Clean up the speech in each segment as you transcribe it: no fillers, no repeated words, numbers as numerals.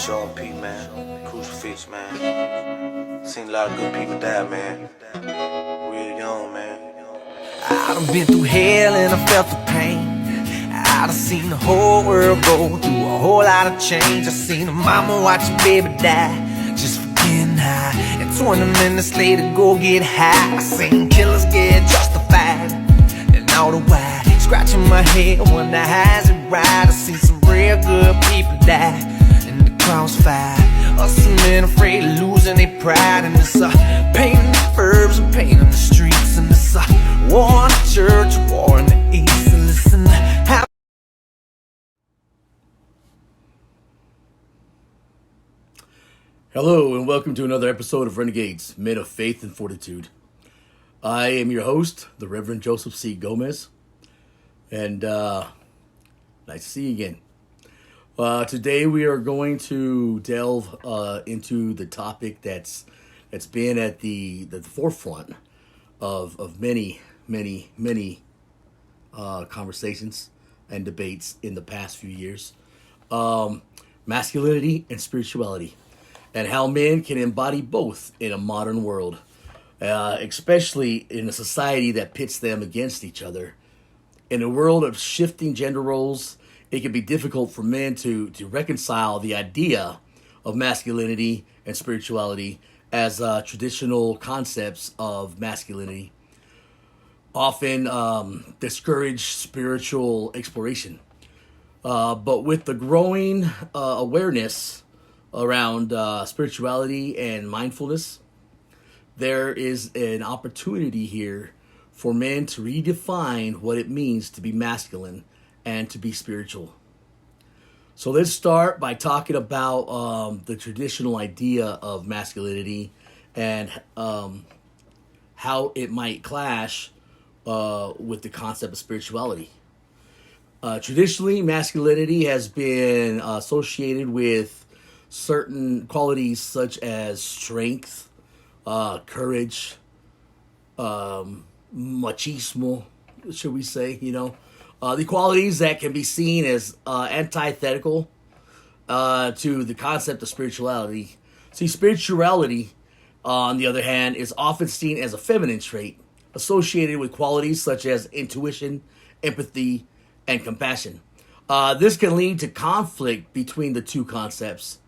Sean P, man. Crucifix, man. Seen a lot of good people die, man. Real young, man. I done been through hell and I felt the pain. I done seen the whole world go through a whole lot of change. I seen a mama watch a baby die just for getting high, and 20 minutes later go get high. I seen killers get justified, and all the while scratching my head, wonder how's it right. I seen some real good people die in the crossfire. Some men afraid of losing their pride, and it's pain in the verbs and pain in the streets, and it's war in the church, war in the east. And listen, how Hello and welcome to another episode of Renegades, Men of Faith and Fortitude. I am your host, the Reverend Joseph C. Gomez, and nice to see you again. Today we are going to delve into the topic that's been at the forefront of many conversations and debates in the past few years. Masculinity and spirituality, and how men can embody both in a modern world, especially in a society that pits them against each other. In a world of shifting gender roles, it can be difficult for men to reconcile the idea of masculinity and spirituality as traditional concepts of masculinity, often discourage spiritual exploration. But with the growing awareness around spirituality and mindfulness, there is an opportunity here for men to redefine what it means to be masculine and to be spiritual. So let's start by talking about the traditional idea of masculinity and how it might clash with the concept of spirituality. Traditionally, masculinity has been associated with certain qualities such as strength, courage, machismo, should we say, the qualities that can be seen as antithetical to the concept of spirituality. See, spirituality, on the other hand, is often seen as a feminine trait associated with qualities such as intuition, empathy, and compassion. This can lead to conflict between the two concepts.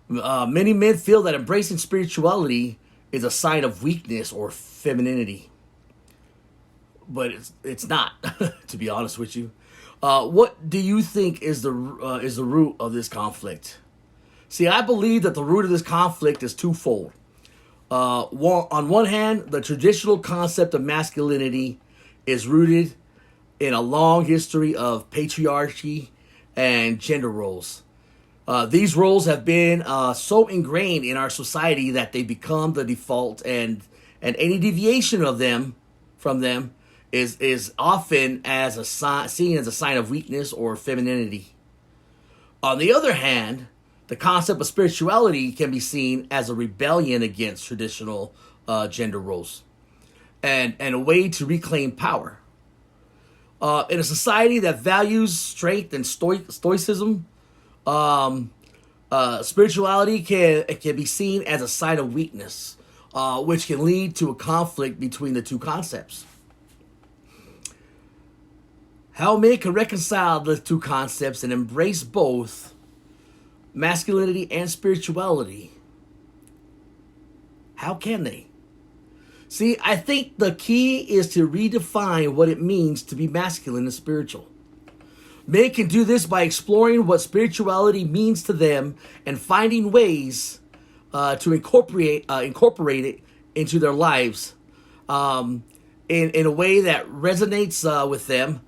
Many men feel that embracing spirituality is a sign of weakness or femininity, but it's not. To be honest with you, what do you think is the root of this conflict? See, I believe that the root of this conflict is twofold. On one hand, the traditional concept of masculinity is rooted in a long history of patriarchy and gender roles. These roles have been so ingrained in our society that they become the default, and any deviation of them from them is often as seen as a sign of weakness or femininity. On the other hand, the concept of spirituality can be seen as a rebellion against traditional gender roles and a way to reclaim power. In a society that values strength and stoicism, spirituality can be seen as a sign of weakness, which can lead to a conflict between the two concepts. How men can reconcile the two concepts and embrace both masculinity and spirituality? How can they? See, I think the key is to redefine what it means to be masculine and spiritual. Men can do this by exploring what spirituality means to them and finding ways to incorporate it into their lives in a way that resonates with them.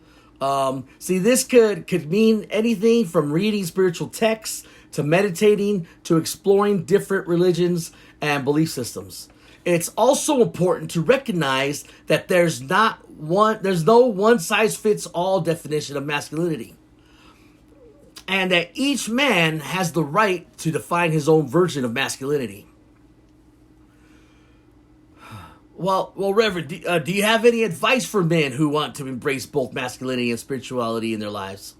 See, this could mean anything from reading spiritual texts to meditating to exploring different religions and belief systems. It's also important to recognize that there's no one-size-fits-all definition of masculinity, and that each man has the right to define his own version of masculinity. Well, Reverend, do you have any advice for men who want to embrace both masculinity and spirituality in their lives?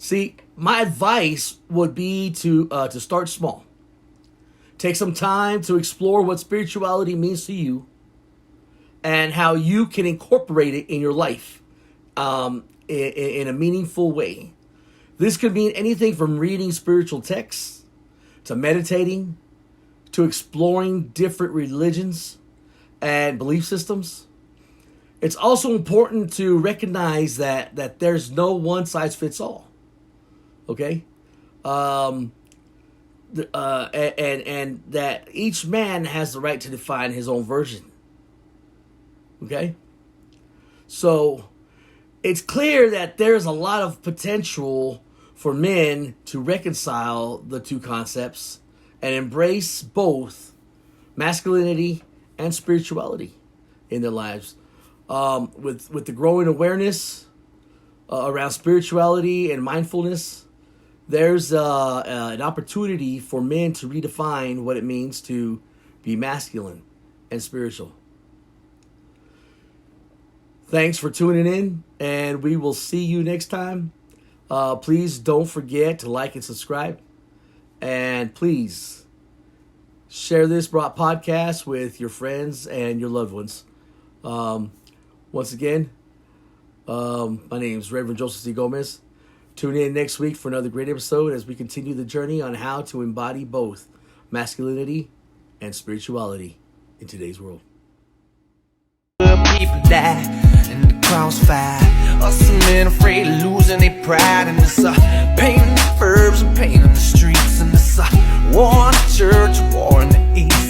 See, my advice would be to start small. Take some time to explore what spirituality means to you and how you can incorporate it in your life in a meaningful way. This could mean anything from reading spiritual texts to meditating to exploring different religions and belief systems. It's also important to recognize that there's no one size fits all. Okay? And that each man has the right to define his own version. Okay? So it's clear that there's a lot of potential for men to reconcile the two concepts and embrace both masculinity and spirituality in their lives. With the growing awareness around spirituality and mindfulness, there's an opportunity for men to redefine what it means to be masculine and spiritual. Thanks for tuning in, and we will see you next time. Please don't forget to like and subscribe. And please share this podcast with your friends and your loved ones. Once again, my name is Reverend Joseph C. Gomez. Tune in next week for another great episode as we continue the journey on how to embody both masculinity and spirituality in today's world. People die in the crossfire. Us men afraid of losing their pride. And it's pain in the verbs and pain in the streets. And it's war in the church, war in the east.